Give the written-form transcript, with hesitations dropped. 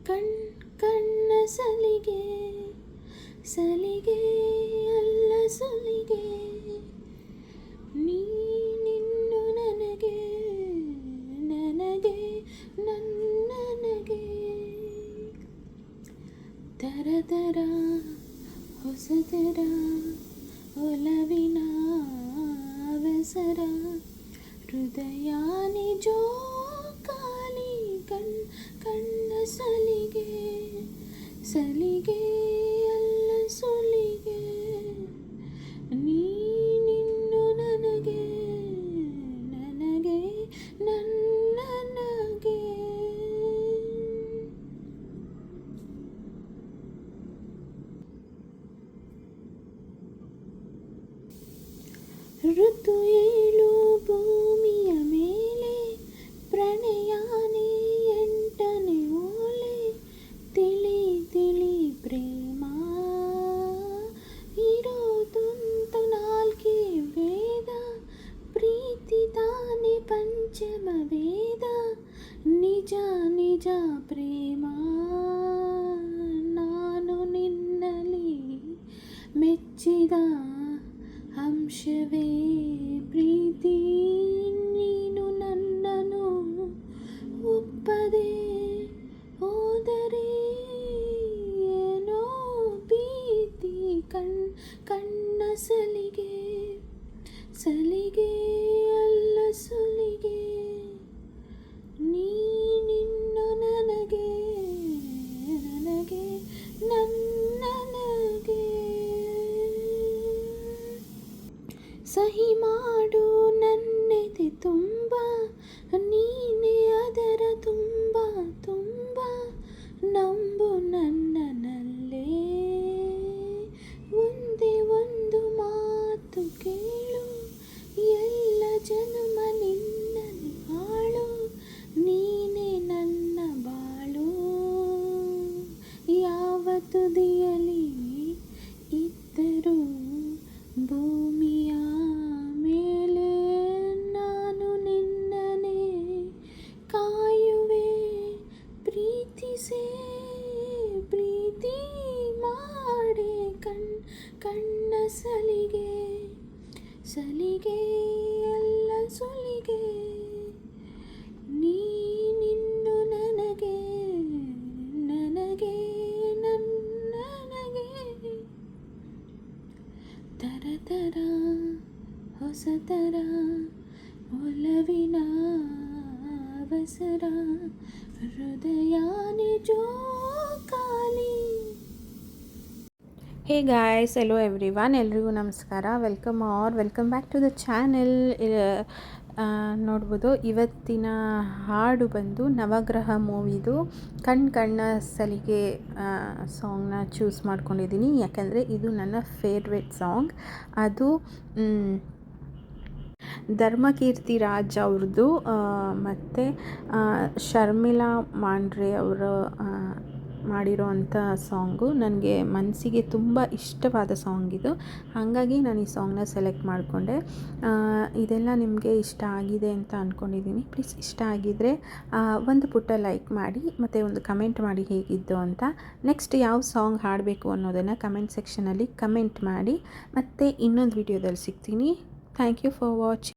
ಕಣ್ ಕಣ್ಣ ಸಲಿಗೆ ಸಲಿಗೆ ಅಲ್ಲ ಸುಲಿಗೆ ನೀನಿನ್ನು ನನಗೆ ನನಗೆ ನನ್ನನಗೆ ತರತರ ಹೊಸತರ ಒಲವಿನ ಅವಸರ ಹೃದಯ ನಿಜೋ ಕಾಲಿ ಕಣ್ಣ ಸಲಿಗೆ ಸಲಿಗೆ ಅಲ್ಲ ಸುಲಿಗೆ ನೀನಿನ್ನು ನನಗೆ ನನಗೆ ನನ್ನನಗೆ. ಋತು ಏಳು ಭೂಮಿಯ ಮೇಲೆ ಪ್ರಣಯಾನೇ ಎಂಟನೇ ಓಲೆ ತಿಳಿ ತಿಳಿ ಪ್ರೇಮ ಇರೋದಂತ ನಾಲ್ಕೇ ವೇದ ಪ್ರೀತಿ ತಾನೆ ಪಂಚಮ ವೇದ ನಿಜ ನಿಜ ಪ್ರೇಮ ನಾನು ನಿನ್ನಲಿ ಮೆಚ್ಚಿದ ಅಂಶವೇ ಪ್ರೀತಿ ನೀನು ನನ್ನನ್ನು ಒಪ್ಪದೆ ಹೋದರೆ ಏನೋ ಭೀತಿ ಕಣ್ಣ ಸಲಿಗೆ ಸಲಿಗೆ ಅಲ್ಲ ಸುಲಿಗೆ ನೀನಿನ್ನು ನನಗೆ ನನಗೆ ನನ್ನನಗೆ. ಸಹಿ ಮಾಡು ನನ್ನೆದೆ ತುಂಬ ನೀನೇ ಅದರ ತುಂಬ ತುಂಬ ನಂಬು ನನ್ನನಲ್ಲೇ ಒಂದೇ ಒಂದು ಮಾತು ಕೇಳು ಎಲ್ಲ ಜನ್ಮ ನಿನ್ನಲಿ ಹಾಳು ನೀನೇ ನನ್ನ ಬಾಳು ಯಾವ ತುದಿಯಲಿ ಇದ್ದರೂ ಭೂಮಿಯ ಮೇಲೆ ನಾನು ನಿನ್ನನೆ ಕಾಯುವೆ ಪ್ರೀತಿಸೇ ಪ್ರೀತಿ ಮಾಡೆ ಕಣ್ಣ ಸಲಿಗೆ ಸಲಿಗೆ ಅಲ್ಲ ಸುಲಿಗೆ ನೀನಿನ್ನು ನನಗೆ ನನಗೆ ನನ್ನನಗೆ ತರತರ ಹೊಸತರ ಒಲವಿನ ಅವಸರ ಹೃದಯ ನಿಜೋ ಕಾಲಿ. ಹೇ ಗಾಯ್ಸ್, ಹೆಲೋ ಎವ್ರಿವನ್, ಎಲ್ರಿಗೂ ನಮಸ್ಕಾರ. Welcome back to the channel. ನೋಡ್ಬೋದು, ಇವತ್ತಿನ ಹಾಡು ಬಂದು ನವಗ್ರಹ ಮೂವಿದು ಕಣ್ಣ ಸಲಿಗೆ ಸಾಂಗ್ನ ಚೂಸ್ ಮಾಡ್ಕೊಂಡಿದ್ದೀನಿ. ಯಾಕಂದರೆ ಇದು ನನ್ನ ಫೇವ್ರೆಟ್ ಸಾಂಗ್. ಅದು ಧರ್ಮಕೀರ್ತಿ ರಾಜ್ ಅವ್ರದ್ದು ಮತ್ತು ಶರ್ಮಿಳಾ ಮಾಂಡ್ರೆ ಅವರು ಮಾಡಿರೋ ಅಂಥ ಸಾಂಗು. ನನಗೆ ಮನಸ್ಸಿಗೆ ತುಂಬ ಇಷ್ಟವಾದ ಸಾಂಗ್ ಇದು. ಹಾಗಾಗಿ ನಾನು ಈ ಸಾಂಗ್ನ ಸೆಲೆಕ್ಟ್ ಮಾಡಿಕೊಂಡೆ. ಇದೆಲ್ಲ ನಿಮಗೆ ಇಷ್ಟ ಆಗಿದೆ ಅಂತ ಅಂದ್ಕೊಂಡಿದ್ದೀನಿ. ಪ್ಲೀಸ್ ಇಷ್ಟ ಆಗಿದ್ದರೆ ಒಂದು ಪುಟ್ಟ ಲೈಕ್ ಮಾಡಿ ಮತ್ತು ಒಂದು ಕಮೆಂಟ್ ಮಾಡಿ ಹೇಗಿದ್ದು ಅಂತ. ನೆಕ್ಸ್ಟ್ ಯಾವ ಸಾಂಗ್ ಹಾಡಬೇಕು ಅನ್ನೋದನ್ನು ಕಮೆಂಟ್ ಸೆಕ್ಷನಲ್ಲಿ ಕಮೆಂಟ್ ಮಾಡಿ. ಮತ್ತು ಇನ್ನೊಂದು ವಿಡಿಯೋದಲ್ಲಿ ಸಿಗ್ತೀನಿ. Thank you for watching.